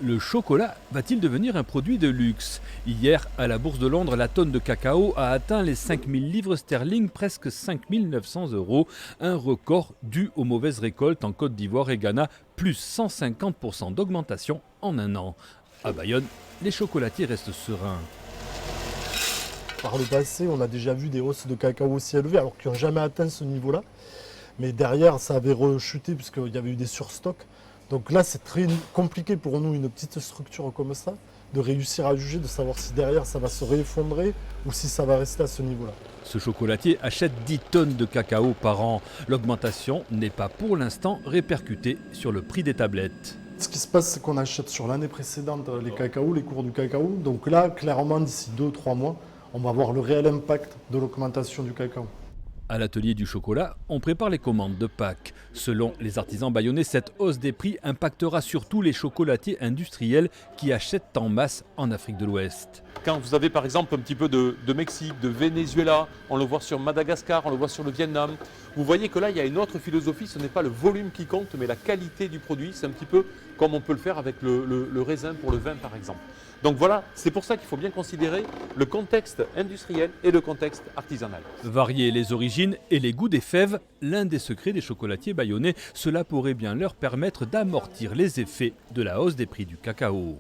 Le chocolat va-t-il devenir un produit de luxe? Hier, à la Bourse de Londres, la tonne de cacao a atteint les 5000 livres sterling, presque 5900 euros, un record dû aux mauvaises récoltes en Côte d'Ivoire et Ghana, plus 150% d'augmentation en un an. À Bayonne, les chocolatiers restent sereins. Par le passé, on a déjà vu des hausses de cacao aussi élevées, alors qu'ils n'ont jamais atteint ce niveau-là. Mais derrière, ça avait rechuté puisqu'il y avait eu des surstocks. Donc là, c'est très compliqué pour nous, une petite structure comme ça, de réussir à juger, de savoir si derrière ça va se réeffondrer ou si ça va rester à ce niveau-là. Ce chocolatier achète 10 tonnes de cacao par an. L'augmentation n'est pas pour l'instant répercutée sur le prix des tablettes. Ce qui se passe, c'est qu'on achète sur l'année précédente les cacaos, les cours du cacao. Donc là, clairement, d'ici 2 ou 3 mois, on va voir le réel impact de l'augmentation du cacao. À l'atelier du chocolat, on prépare les commandes de Pâques. Selon les artisans bayonnais, cette hausse des prix impactera surtout les chocolatiers industriels qui achètent en masse en Afrique de l'Ouest. Quand vous avez par exemple un petit peu de Mexique, de Venezuela, on le voit sur Madagascar, on le voit sur le Vietnam, vous voyez que là il y a une autre philosophie, ce n'est pas le volume qui compte mais la qualité du produit, c'est un petit peu comme on peut le faire avec le raisin pour le vin par exemple. Donc voilà, c'est pour ça qu'il faut bien considérer le contexte industriel et le contexte artisanal. Varier les origines et les goûts des fèves, l'un des secrets des chocolatiers bayonnais, cela pourrait bien leur permettre d'amortir les effets de la hausse des prix du cacao.